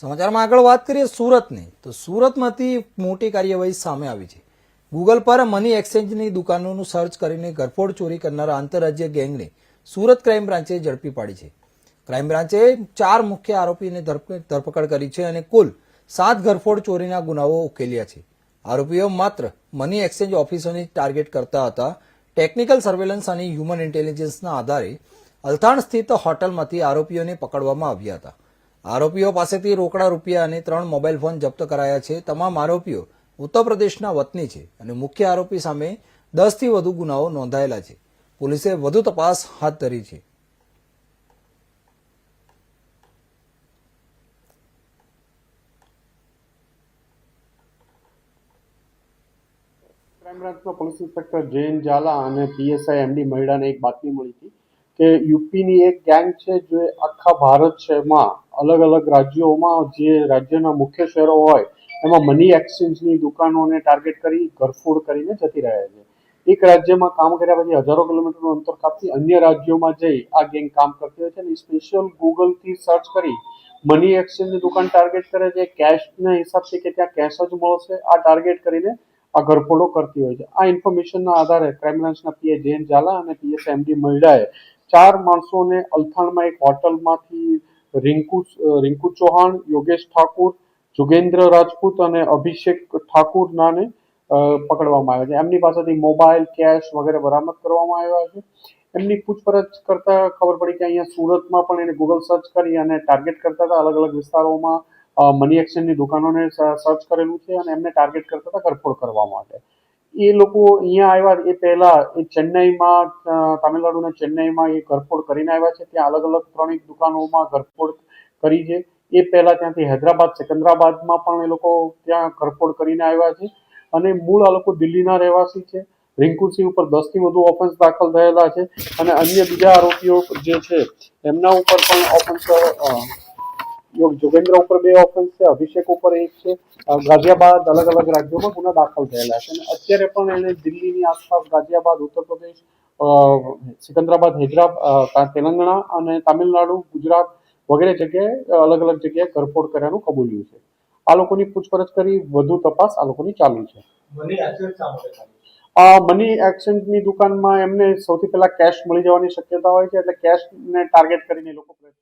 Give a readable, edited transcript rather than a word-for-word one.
સમાચારમાં આગળ વાત કરીએ સુરતની તો સુરતમાંથી મોટી કાર્યવાહી સામે આવી છે। ગૂગલ પર મની એક્સચેન્જની દુકાનોનું સર્ચ કરીને ઘરફોડ ચોરી કરનારા આંતરરાજ્ય ગેંગને સુરત ક્રાઇમ બ્રાન્ચે ઝડપી પાડી છે। ક્રાઇમ બ્રાન્ચે 4 મુખ્ય આરોપીને ધરપકડ કરી છે અને કુલ 7 ઘરફોડ ચોરીના ગુનાઓ ઉકેલ્યા છે। આરોપીઓ માત્ર મની એક્સચેન્જ ઓફિસોને ટાર્ગેટ કરતા હતા। ટેકનિકલ સર્વેલન્સ અને હ્યુમન ઇન્ટેલિજન્સના આધારે અલથાણ સ્થિત હોટલમાંથી આરોપીઓને પકડવામાં આવ્યા હતા। આરોપીઓ પાસેથી રોકડા રૂપિયા અને 3 મોબાઈલ ફોન જપ્ત કરાયા છે। તમામ આરોપીઓ ઉત્તર પ્રદેશના વતની છે અને મુખ્ય આરોપી સામે 10 થી વધુ ગુનાઓ નોંધાયેલા છે। પોલીસે વધુ તપાસ હાથ ધરી છે। ક્રાઇમ બ્રાન્ચના પોલીસ ઇન્સ્પેક્ટર જૈન ઝાલા અને પીએસઆઈ એમડી મહિડાને એક બાતમી મળી હતી કે યુપીની એક ગેંગ છે જે આખા ભારત શહેરમાં અલગ અલગ રાજ્યોમાં જે રાજ્યના મુખ્ય શહેરો હોય એમાં મની એક્સચેન્જની દુકાનોને ટાર્ગેટ કરી ઘરફોડ કરીને જતી રહ્યા છે। એક રાજ્યમાં કામ કર્યા પછી હજારો કિલોમીટરનું અંતર કાપી અન્ય રાજ્યોમાં જઈ આ ગેંગ કામ કરતી હોય છે અને સ્પેશિયલ ગૂગલથી સર્ચ કરી મની એક્સચેન્જની દુકાન ટાર્ગેટ કરે છે। કેશના હિસાબથી કે ત્યાં કેશ જ મળશે આ ટાર્ગેટ કરીને આ ઘરફોડો કરતી હોય છે। આ ઇન્ફોર્મેશનના આધારે ક્રાઇમ બ્રાન્ચના પીએ જૈન ઝાલા અને પીએસ એમડી મહિડાએ 4 માણસોને અલથાણમાં એક હોટલમાંથી રિંકુ ચૌહાણ, યોગેશ ઠાકુર, જોગેન્દ્ર રાજપૂત અને અભિષેક ઠાકુર નાને પકડવામાં આવ્યા છે। એમની પાસેથી મોબાઈલ, કેશ વગેરે બરામદ કરવામાં આવ્યા છે। એમની પૂછપરછ કરતા ખબર પડી કે અહીંયા સુરતમાં પણ એને ગૂગલ સર્ચ કરી અને ટાર્ગેટ કરતા હતા। અલગ અલગ વિસ્તારોમાં મની એક્સચેન્જની દુકાનોને સર્ચ કરેલું છે અને એમને ટાર્ગેટ કરતા હતા ઘરફોડ કરવા માટે। એ લોકો અહીંયા આવ્યા એ પહેલા એ ચેન્નઈમાં તામિલનાડુના ચેન્નઈમાં એ ઘરફોડ કરીને આવ્યા છે। ત્યાં અલગ અલગ 3 દુકાનોમાં ઘરફોડ કરી છે। એ પહેલા ત્યાંથી હૈદરાબાદ, સિકંદરાબાદમાં પણ એ લોકો ત્યાં ઘરફોડ કરીને આવ્યા છે અને મૂળ આ લોકો દિલ્હીના રહેવાસી છે। રિંકુસિંહ ઉપર 10 થી વધુ ઓફેન્સ દાખલ થયેલા છે અને અન્ય બીજા આરોપીઓ જે છે એમના ઉપર પણ ઓફેન્સ જોગેન્દ્ર ઉપર 2 ઓફેન્સ છે, અભિષેક ઉપર 1 છે। ગાઝિયાબાદ અલગ અલગ રાજ્યોમાં ગુના દાખલ થયેલા છે અને અત્યારે પણ એને દિલ્હીની આસપાસ ગાઝિયાબાદ, ઉત્તર પ્રદેશ, સિકંદરાબાદ, હૈદરાબાદ, તેલંગાણા અને તામિલનાડુ, ગુજરાત વગેરે જગ્યાએ અલગ અલગ જગ્યાએ ઘરફોડ કર્યાનું કબૂલ્યું છે। આ લોકોની પૂછપરછ કરી વધુ તપાસ આ લોકોની ચાલુ છે। મની એક્સચેન્જની દુકાનમાં એમને સૌથી પહેલા કેશ મળી જવાની શક્યતા હોય છે એટલે કેશને ટાર્ગેટ કરીને લોકો પ્રયત્ન